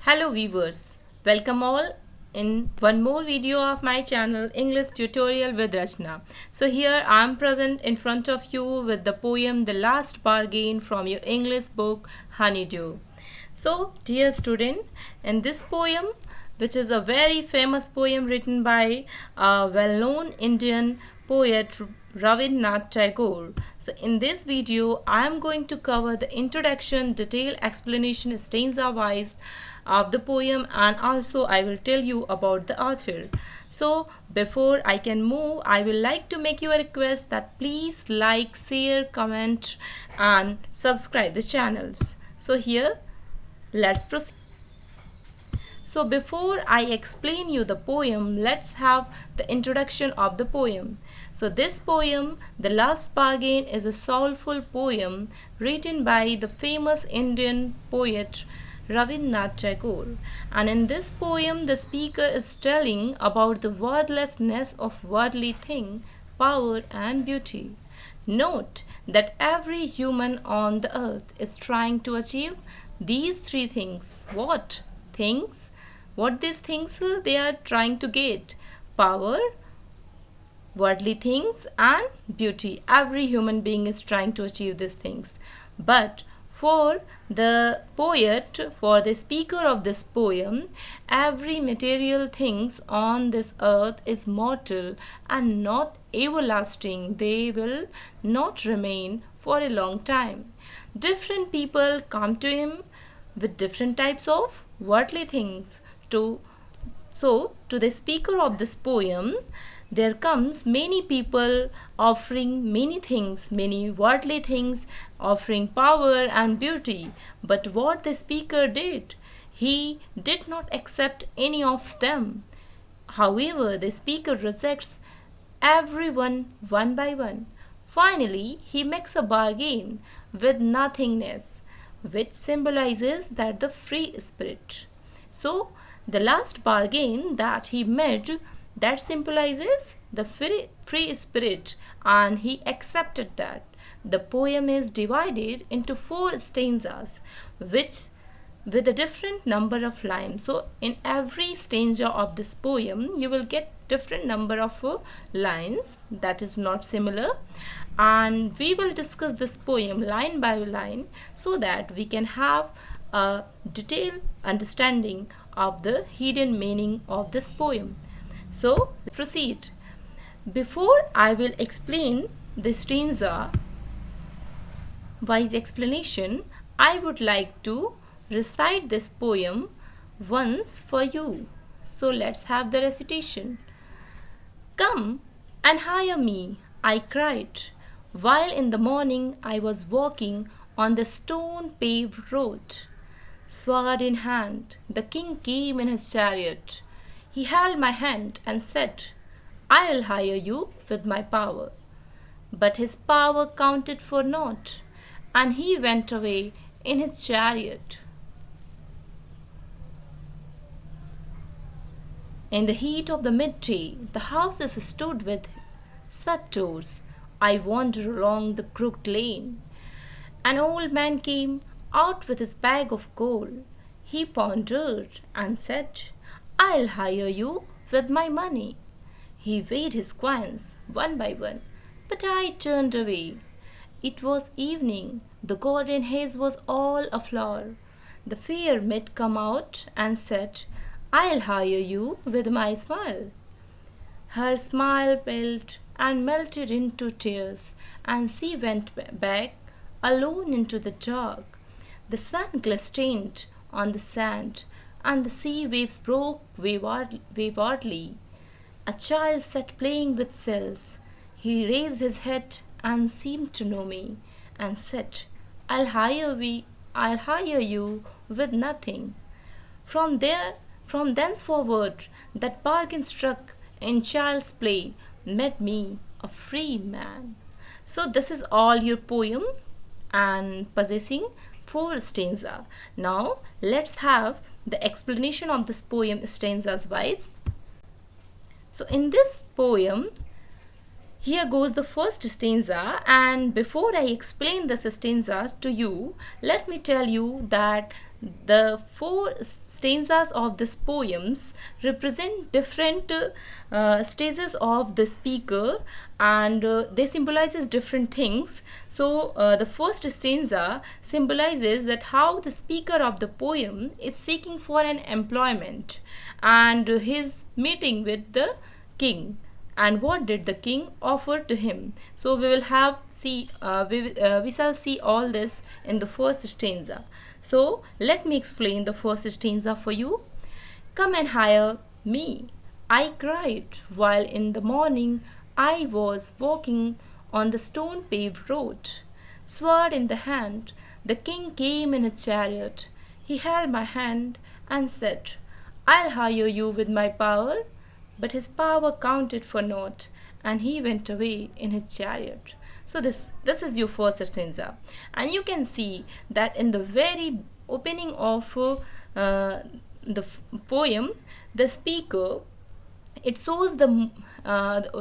Hello viewers, welcome all in one more video of my channel English Tutorial with Rachna. So here I am present in front of you with the poem The Last Bargain from your English book Honeydew. So dear student, in this poem, which is a very famous poem written by a well-known Indian poet Rabindranath Tagore. So in this video I am going to cover the introduction, detailed explanation stanza wise of the poem, and also I will tell you about the author. So before I can move, I will like to make you a request that please like, share, comment and subscribe the channels. So here let's proceed. So before I explain you the poem, let's have the introduction of the poem. So this poem, The Last Bargain, is a soulful poem written by the famous Indian poet Rabindranath Tagore. And in this poem, the speaker is telling about the worthlessness of worldly thing, power and beauty. Note that every human on the earth is trying to achieve these three things. What things? What these things they are trying to get? Power, worldly things and beauty. Every human being is trying to achieve these things. But for the poet, for the speaker of this poem, every material things on this earth is mortal and not everlasting. They will not remain for a long time. Different people come to him with different types of worldly things. To the speaker of this poem, there comes many people offering many things, many worldly things, offering power and beauty. But what the speaker did, he did not accept any of them. However, the speaker rejects everyone one by one. Finally, he makes a bargain with nothingness, which symbolizes that the free spirit. So, the last bargain that he made, that symbolizes the free spirit, and he accepted that. The poem is divided into 4 stanzas, which with a different number of lines. So in every stanza of this poem you will get different number of lines that is not similar, and we will discuss this poem line by line so that we can have a detailed understanding of the hidden meaning of this poem. So proceed. Before I will explain the stanza wise explanation, I would like to recite this poem once for you. So let's have the recitation. Come and hire me, I cried, while in the morning I was walking on the stone paved road. Sword in hand, the king came in his chariot. He held my hand and said, I'll hire you with my power. But his power counted for naught, and he went away in his chariot. In the heat of the midday, the houses stood with shut doors. I wandered along the crooked lane. An old man came out with his bag of gold. He pondered and said, I'll hire you with my money. He weighed his coins one by one, but I turned away. It was evening. The golden haze was all aflower. The fair maid come out and said, I'll hire you with my smile. Her smile paled and melted into tears, and she went back alone into the dark. The sun glistened on the sand, and the sea waves broke waywardly. A child sat playing with shells. He raised his head and seemed to know me, and said, I'll hire you with nothing. From thenceforward, that bargain struck in child's play made me a free man. So this is all your poem and possessing 4 stanza. Now let's have the explanation of this poem stanzas wise. So in this poem, here goes the first stanza, and before I explain this stanza to you, let me tell you that the four stanzas of this poems represent different stages of the speaker, and they symbolizes different things. So the first stanza symbolizes that how the speaker of the poem is seeking for an employment and his meeting with the king, and what did the king offer to him. So we will have we shall see all this in the first stanza. So let me explain the first stanza for you. Come and hire me, I cried, while in the morning I was walking on the stone paved road. Sword in the hand, the king came in his chariot. He held my hand and said, I'll hire you with my power. But his power counted for naught, and he went away in his chariot. So this is your first stanza, and you can see that in the very opening of poem, the speaker, it shows the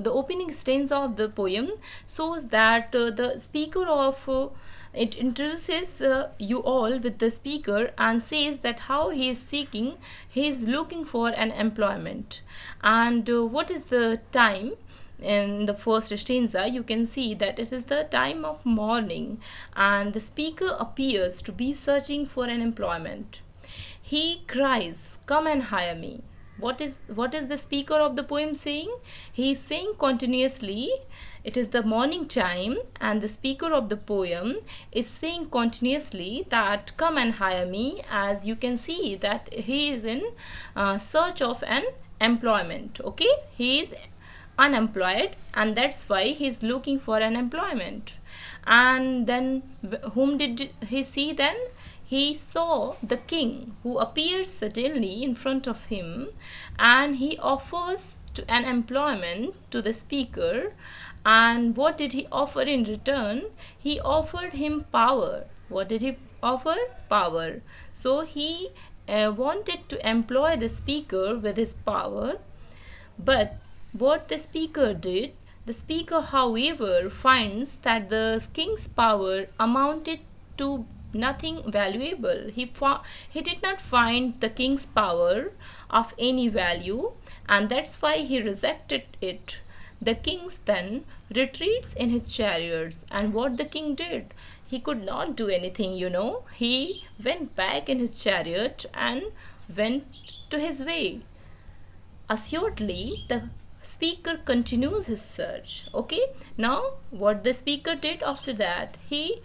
opening stanza of the poem shows that the speaker of it introduces you all with the speaker and says that how he is seeking, he is looking for an employment. And what is the time? In the first stanza, you can see that it is the time of morning, and the speaker appears to be searching for an employment. He cries, Come and hire me. What is the speaker of the poem saying? He is saying continuously, it is the morning time, and the speaker of the poem is saying continuously that come and hire me, as you can see that he is in search of an employment. Okay, he is unemployed, and that's why he is looking for an employment. And then whom did he see then? He saw the king, who appears suddenly in front of him, and he offers to an employment to the speaker. And what did he offer in return? He offered him power. What did he offer? Power. So he wanted to employ the speaker with his power. But what the speaker did, the speaker, however, finds that the king's power amounted to nothing valuable. He did not find the king's power of any value, and that's why he rejected it. The king then retreats in his chariots, and what the king did? He could not do anything, He went back in his chariot and went to his way. Assuredly, the speaker continues his search. Okay, now what the speaker did after that? He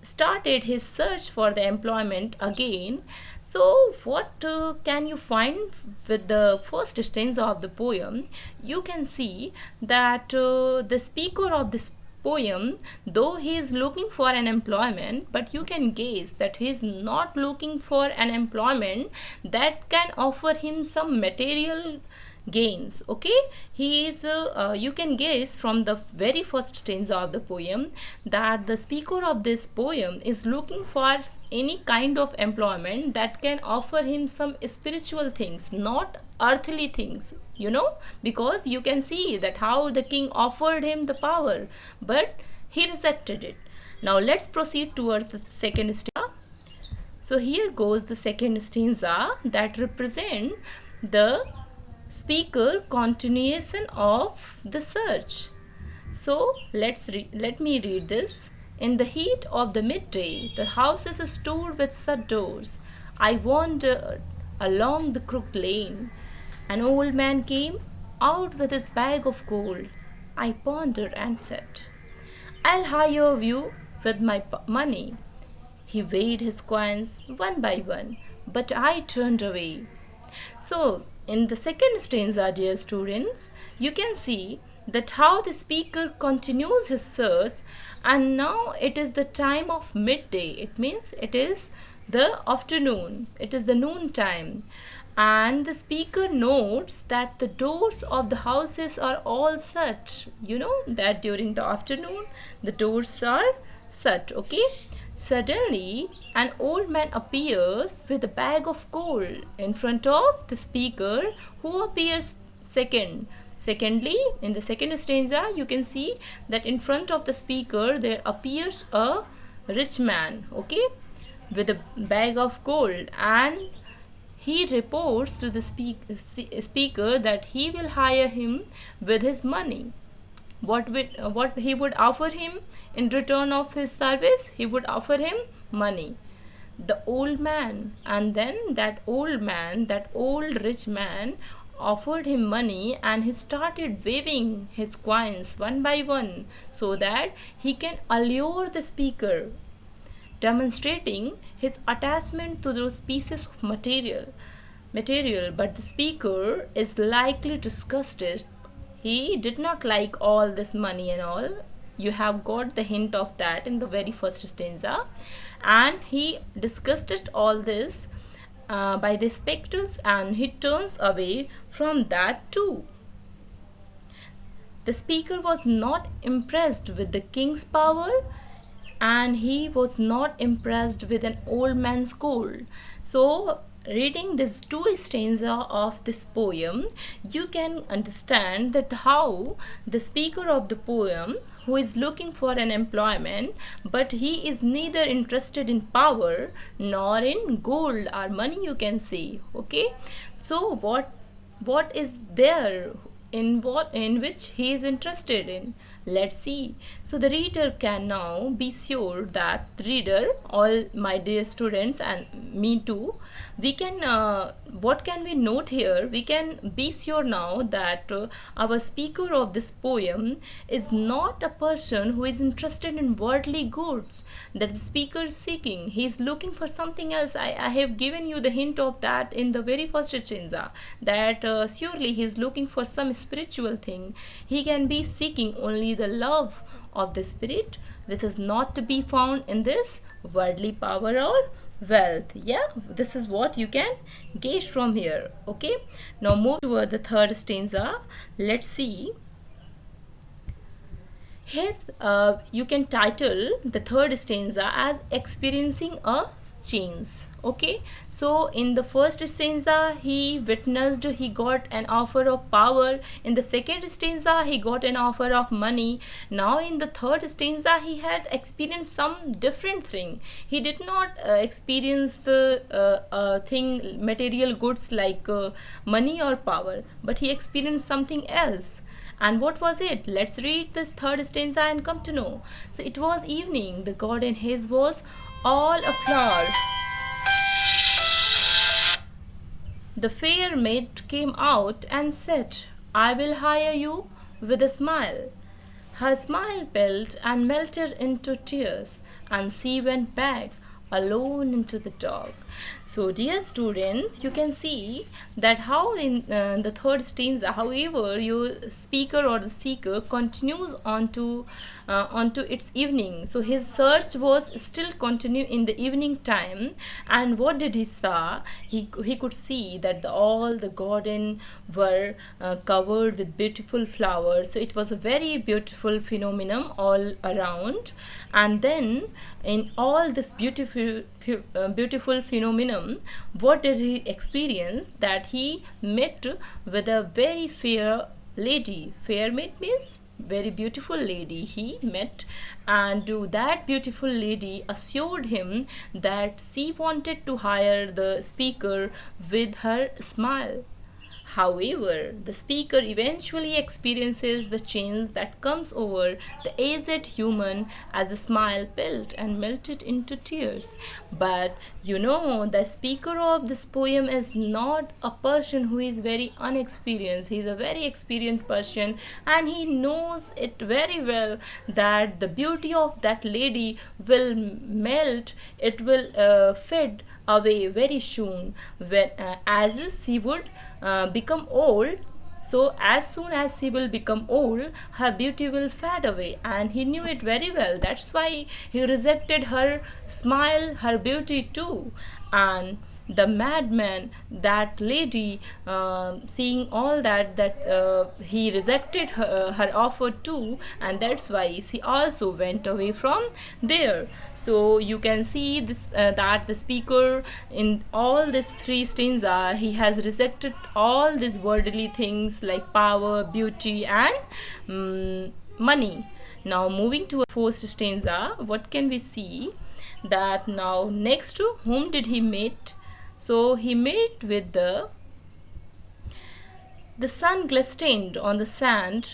started his search for the employment again. So what can you find with the first stanza of the poem? You can see that the speaker of this poem, though he is looking for an employment, but you can guess that he is not looking for an employment that can offer him some material gains. Okay, he is you can guess from the very first stanza of the poem that the speaker of this poem is looking for any kind of employment that can offer him some spiritual things, not earthly things, because you can see that how the king offered him the power, but he rejected it. Now let's proceed towards the second stanza. So here goes the second stanza that represent the speaker continuation of the search. So let me read this. In the heat of the midday, the houses stood with shut doors. I wandered along the crooked lane. An old man came out with his bag of gold. I pondered and said, I'll hire you with my money. He weighed his coins one by one, but I turned away. So in the second stanza, dear students, you can see that how the speaker continues his search, and now it is the time of midday. It means it is the afternoon. It is the noon time. And the speaker notes that the doors of the houses are all shut. You know that during the afternoon the doors are shut. Okay. Suddenly, an old man appears with a bag of gold in front of the speaker, who appears second. Secondly, in the second stanza, you can see that in front of the speaker there appears a rich man. Okay, with a bag of gold, and he reports to the speaker that he will hire him with his money. What he would offer him in return of his service? He would offer him money. The old man, and then that old rich man offered him money, and he started waving his coins one by one so that he can allure the speaker, demonstrating his attachment to those pieces of material. But the speaker is likely disgusted. He did not like all this money and all. You have got the hint of that in the very first stanza. And he disgusted all this by the spectacles, and he turns away from that too. The speaker was not impressed with the king's power, and he was not impressed with an old man's gold. So, reading these two stanza of this poem, you can understand that how the speaker of the poem, who is looking for an employment, but he is neither interested in power nor in gold or money, you can say. Okay, so what is there in which he is interested in? Let's see. So the reader can now be sure that reader, all my dear students and me too, we can what can we note here? We can be sure now that our speaker of this poem is not a person who is interested in worldly goods that the speaker is seeking. He is looking for something else. I have given you the hint of that in the very first stanza, that surely he is looking for some spiritual thing. He can be seeking only the love of the spirit, which is not to be found in this worldly power or wealth. Yeah, this is what you can gauge from here. Okay, now move to the third stanza. Let's see. His you can title the third stanza as experiencing a change. Okay, so in the first stanza he witnessed, he got an offer of power. In the second stanza he got an offer of money. Now in the third stanza he had experienced some different thing. He did not experience the thing, material goods like money or power, but he experienced something else. And what was it? Let's read this third stanza and come to know. So it was evening. The garden haze was all aflower. The fair maid came out and said, I will hire you with a smile. Her smile paled and melted into tears, and she went back alone into the dark. So dear students, you can see that how in the third stanza, however, your speaker or the seeker continues onto its evening. So his search was still continue in the evening time, and what did he saw? He could see that all the garden were covered with beautiful flowers. So it was a very beautiful phenomenon all around. And then in all this beautiful phenomenon, what did he experience? That he met with a very fair lady. Fair maid means very beautiful lady he met, and that beautiful lady assured him that she wanted to hire the speaker with her smile. However, the speaker eventually experiences the change that comes over the aged human as the smile paled and melted into tears. But you know, the speaker of this poem is not a person who is very unexperienced. He is a very experienced person, and he knows it very well that the beauty of that lady will melt, it will fade away very soon when as she would become old. So as soon as she will become old, her beauty will fade away, and he knew it very well. That's why he rejected her smile, her beauty too. And the madman, that lady, seeing all that he rejected her offer too, and that's why she also went away from there. So you can see this that the speaker in all these three stanza, he has rejected all these worldly things like power, beauty, and money. Now moving to a fourth stanza, what can we see? that now next to whom did he meet? So he met with the sun glistened on the sand,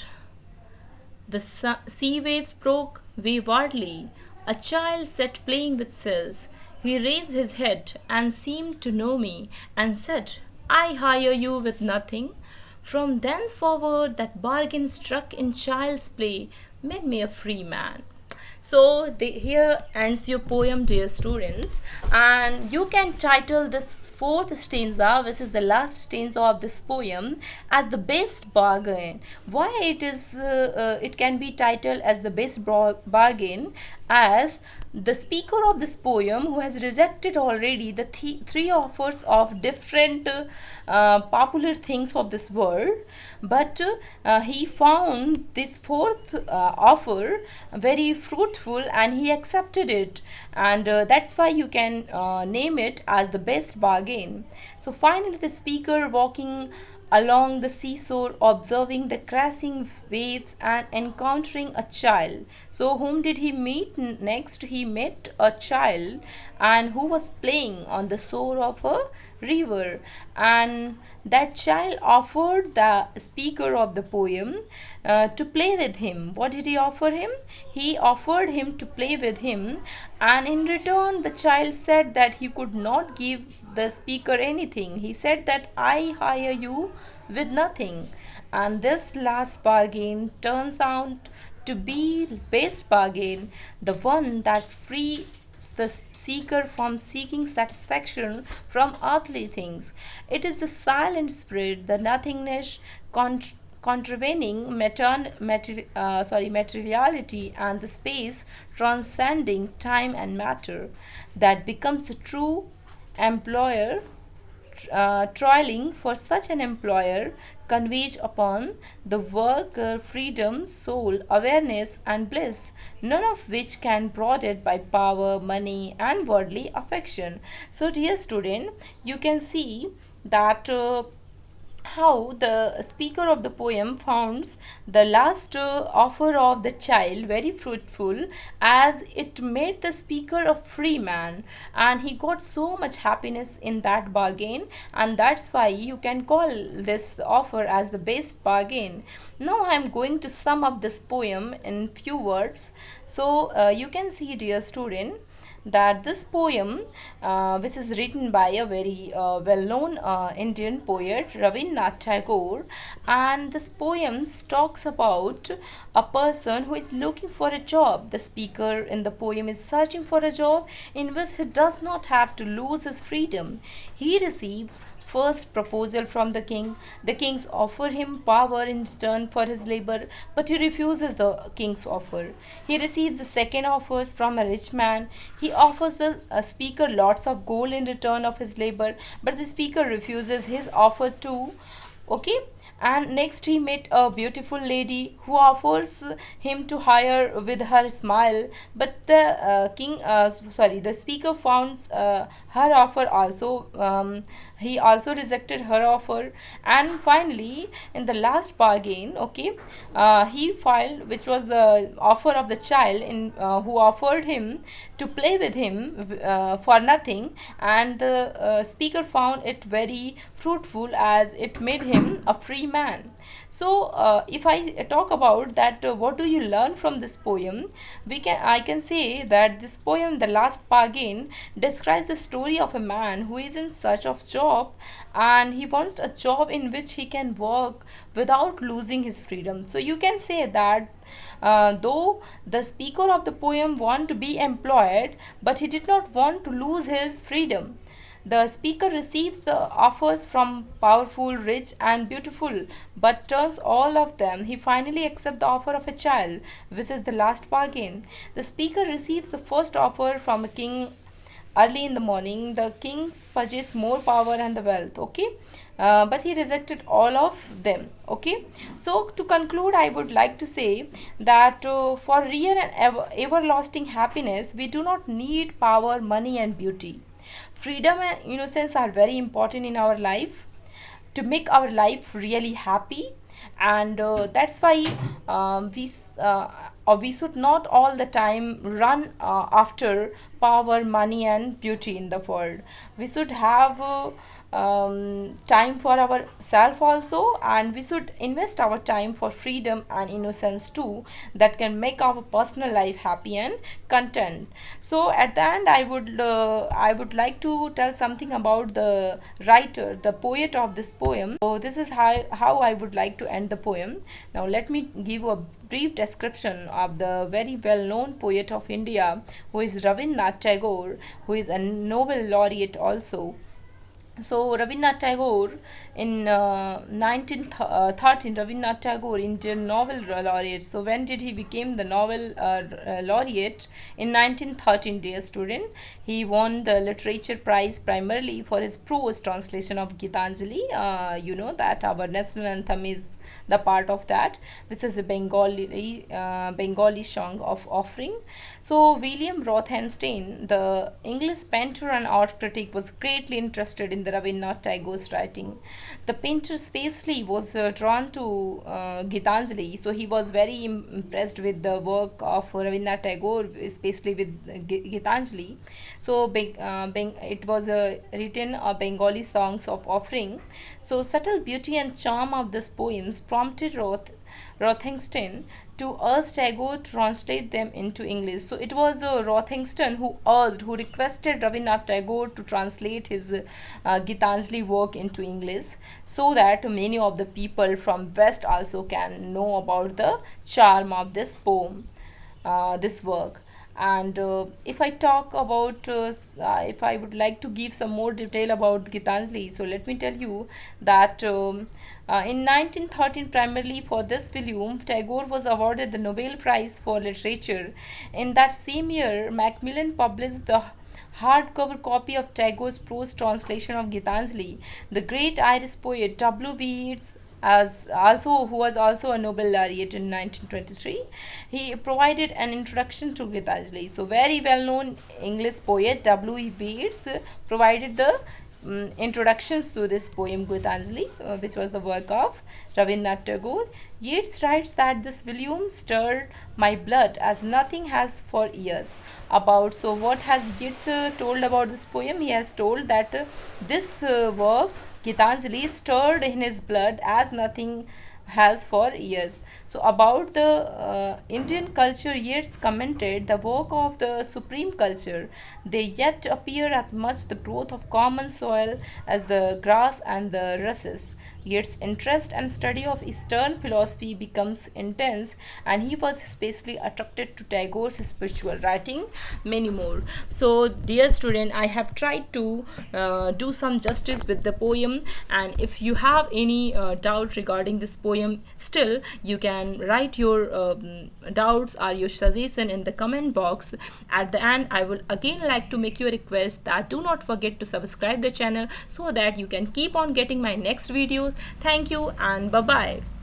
the sea waves broke waywardly. A child sat playing with cells. He raised his head and seemed to know me and said, I hire you with nothing. From thenceforward, that bargain struck in child's play made me a free man. So here ends your poem, dear students, and you can title this fourth stanza, which is the last stanza of this poem, as the best bargain. Why it can be titled as the best bargain? As the speaker of this poem, who has rejected already the three offers of different popular things of this world, but he found this fourth offer very fruitful and he accepted it, and that's why you can name it as the best bargain. So finally the speaker, walking along the seashore, observing the crashing waves and encountering a child. So whom did he meet next? He met a child and who was playing on the shore of a river, and that child offered the speaker of the poem to play with him. What did he offer him? He offered him to play with him, and in return the child said that he could not give the speaker anything. He said that I hire you with nothing, and this last bargain turns out to be best bargain, the one that frees the seeker from seeking satisfaction from earthly things. It is the silent spirit, the nothingness contravening materiality and the space transcending time and matter, that becomes the true employer. Toiling for such an employer conveys upon the worker freedom, soul, awareness, and bliss, none of which can broadened by power, money, and worldly affection. So, dear student, you can see that how the speaker of the poem founds the last offer of the child very fruitful, as it made the speaker a free man, and he got so much happiness in that bargain, and that's why you can call this offer as the best bargain. Now I am going to sum up this poem in few words. So you can see, dear student, that this poem, which is written by a very well-known Indian poet, Rabindranath Tagore, and this poem talks about a person who is looking for a job. The speaker in the poem is searching for a job in which he does not have to lose his freedom. He receives first proposal from the king. The kings offer him power in return for his labor, but he refuses the king's offer. He receives the second offers from a rich man. He offers the speaker lots of gold in return of his labor, but the speaker refuses his offer too. Okay, and next he met a beautiful lady who offers him to hire with her smile, but the speaker found her offer also, he also rejected her offer. And finally in the last bargain, okay, he filed, which was the offer of the child in who offered him to play with him for nothing, and the speaker found it very fruitful as it made him a free man. So if I talk about that, what do you learn from this poem? I can say that this poem, the last bargain, describes the story of a man who is in search of job, and he wants a job in which he can work without losing his freedom. So you can say that though the speaker of the poem want to be employed, but he did not want to lose his freedom. The speaker receives the offers from powerful, rich, and beautiful, but turns all of them. He finally accepts the offer of a child, which is the last bargain. The speaker receives the first offer from a king early in the morning. The kings purchase more power and the wealth. Okay. But he rejected all of them. Okay, so to conclude, I would like to say that for real and everlasting happiness, we do not need power, money, and beauty. Freedom and innocence are very important in our life to make our life really happy, and that's why we should not all the time run after power, money and beauty in the world. We should have time for ourselves also, and we should invest our time for freedom and innocence too, that can make our personal life happy and content. So at the end, I would like to tell something about the writer, the poet of this poem. So this is how I would like to end the poem. Now let me give a brief description of the very well known poet of India, who is Rabindranath Tagore, who is a Nobel laureate also. So Rabindranath Tagore in 1913, Rabindranath Tagore, Indian Nobel laureate. So when did he become the Nobel laureate? In 1913, dear student. He won the literature prize primarily for his prose translation of Gitanjali. You know that our national anthem is the part of that, which is a Bengali song of offering. So William Rothenstein, the English painter and art critic, was greatly interested in the Rabindranath Tagore's writing. The painter especially was drawn to Gitanjali, so he was very impressed with the work of Rabindranath Tagore, especially with Gitanjali. So it was written Bengali songs of offering. So subtle beauty and charm of these poems prompted Rothenstein to urge Tagore to translate them into English. So it was Rothenstein who requested Rabindranath Tagore to translate his Gitanjali work into English, so that many of the people from West also can know about the charm of this poem, this work. And if I talk about, if I would like to give some more detail about Gitanjali, so let me tell you that in 1913, primarily for this volume, Tagore was awarded the Nobel Prize for Literature. In that same year, Macmillan published the hardcover copy of Tagore's prose translation of Gitanjali. The great Irish poet W.B. Yeats, who was also a Nobel laureate in 1923, he provided an introduction to Gitanjali. So very well known English poet W.B. Yeats provided the introductions to this poem Gitanjali, which was the work of Rabindranath Tagore. Yeats writes that this volume stirred my blood as nothing has for years. So what has Yeats told about this poem? He has told that this work Gitanjali stirred in his blood as nothing has for years. So about the Indian culture, Yeats commented the work of the supreme culture. They yet appear as much the growth of common soil as the grass and the rushes. Yeats' interest and study of Eastern philosophy becomes intense, and he was especially attracted to Tagore's spiritual writing, many more. So, dear student, I have tried to do some justice with the poem, and if you have any doubt regarding this poem, still you can write your doubts or your suggestion in the comment box. At the end, I will again like to make you a request that do not forget to subscribe the channel so that you can keep on getting my next videos. Thank you and bye bye.